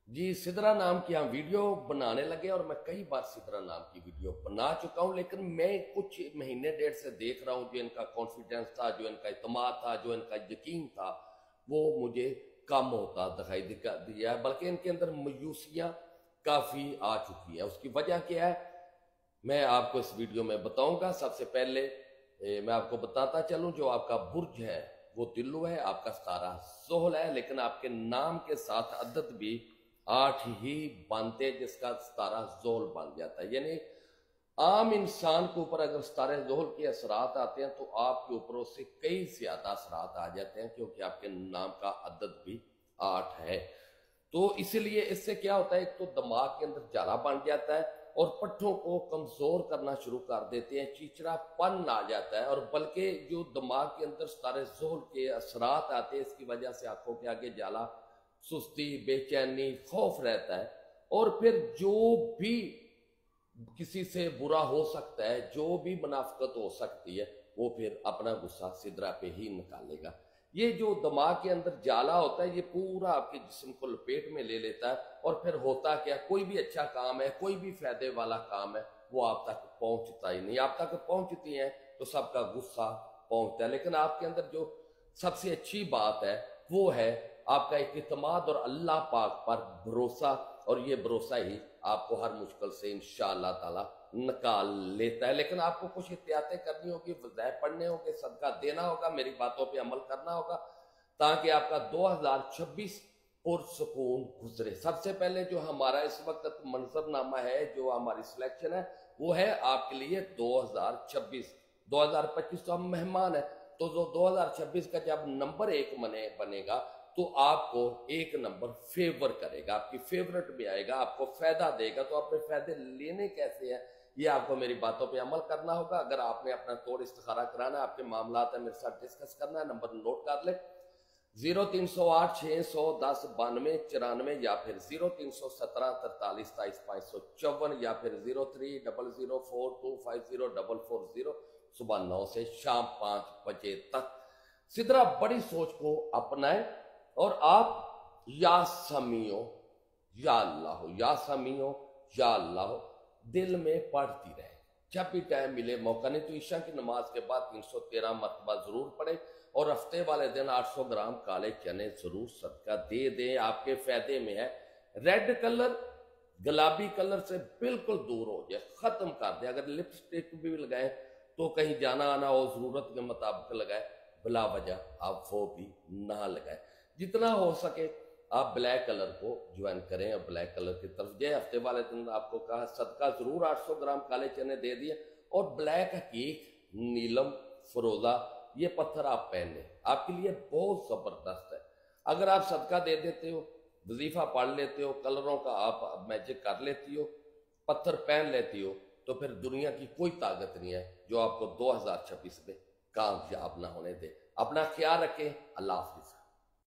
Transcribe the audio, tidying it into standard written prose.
जी, सिदरा नाम की हम वीडियो बनाने लगे और मैं कई बार सिदरा नाम की वीडियो बना चुका हूं, लेकिन मैं कुछ महीने डेढ़ से देख रहा हूं जो इनका कॉन्फिडेंस था, जो इनका इत्मीनान था, जो इनका यकीन था, वो मुझे कम होता दिखाई दिया है। बल्कि इनके अंदर मायूसियां काफ़ी आ चुकी है। उसकी वजह क्या है, मैं आपको इस वीडियो में बताऊंगा। सबसे पहले मैं आपको बताता चलूं, जो आपका बुर्ज है वो दिल्लू है, आपका सितारा ज़ोहल है, लेकिन आपके नाम के साथ अदद भी 8 ही बनते, जिसका सितारा ज़ोहल बन जाता है। यानी आम इंसान के ऊपर अगर सितारे ज़ोहल के असरात आते हैं तो आपके ऊपर उससे कई ज्यादा असरात आ जाते हैं, क्योंकि आपके नाम का अदद भी 8 है। तो इसलिए इससे क्या होता है, एक तो दिमाग के अंदर जाला बन जाता है और पट्ठों को कमजोर करना शुरू कर देते हैं, चिड़चिड़ापन आ जाता है। और बल्कि जो दिमाग के अंदर सितारे ज़ोहल के असरात आते हैं, इसकी वजह से आंखों के आगे जाला, सुस्ती, बेचैनी, खौफ रहता है। और फिर जो भी किसी से बुरा हो सकता है, जो भी मुनाफिकत हो सकती है, वो फिर अपना गुस्सा सिदरा पे ही निकालेगा। ये जो दिमाग के अंदर जाला होता है, ये पूरा आपके जिस्म को लपेट में ले लेता है। और फिर होता क्या, कोई भी अच्छा काम है, कोई भी फायदे वाला काम है, वो आप तक पहुंचता ही नहीं। आप तक पहुंचती है तो सबका गुस्सा पहुंचता है। लेकिन आपके अंदर जो सबसे अच्छी बात है वो है आपका एक इत्मीनान और अल्लाह पाक पर भरोसा। और ये भरोसा ही आपको हर मुश्किल से इंशाअल्लाह ताला निकाल लेता है। लेकिन आपको कुछ एहतियातें करनी होगी, वज़ाइफ पढ़ने होंगे, सदका देना होगा, मेरी बातों पे अमल करना होगा, ताकि आपका 2026 पुरसुकून गुजरे। सबसे पहले जो हमारा इस वक्त मंजरनामा है, जो हमारी सिलेक्शन है, वो है आपके लिए 2026। 2025 तो हम मेहमान है, तो जो 2026 का जब नंबर 1 बनेगा तो आपको एक नंबर फेवर करेगा, आपकी फेवरेट में आएगा, आपको फायदा देगा। तो अपने फायदे लेने कैसे हैं, ये आपको मेरी बातों पे अमल करना होगा। अगर आपने अपना तौर इस्तिखारा कराना है, आपके मामलात है, मेरे साथ डिस्कस करना है, नंबर नोट कर ले, 0308 610 92 94, या फिर 0317 43 23 554, या फिर 03004250 सुबह 9 से शाम 5 बजे तक। सिदरा बड़ी सोच को अपनाए और आप या समीओ या अल्लाह, या समीओ या अल्लाह दिल में पढ़ती रहे। जब भी टाइम मिले, मौका नहीं तो ईशा की नमाज के बाद 313 मरतबा जरूर पढ़े। और हफ्ते वाले दिन 800 ग्राम काले चने जरूर सदका दे दें, आपके फायदे में है। रेड कलर गुलाबी कलर से बिल्कुल दूर हो जाए, खत्म कर दे। अगर लिपस्टिक भी लगाए तो कहीं जाना आना हो, जरूरत के मुताबिक लगाए, बिला वजह आप वो भी ना लगाए। जितना हो सके आप ब्लैक कलर को ज्वाइन करें और ब्लैक कलर की तरफ जाए। हफ्ते वाले दिन आपको कहा सदका जरूर 800 ग्राम काले चने दे दिए। और ब्लैक हकीक, नीलम, फरोजा, ये पत्थर आप पहन लें, आपके लिए बहुत जबरदस्त है। अगर आप सदका दे देते हो, वजीफा पढ़ लेते हो, कलरों का आप मैजिक कर लेती हो, पत्थर पहन लेती हो, तो फिर दुनिया की कोई ताकत नहीं है जो आपको 2026 में कामयाब ना होने दे। अपना ख्याल रखें। अल्लाह हाफिज।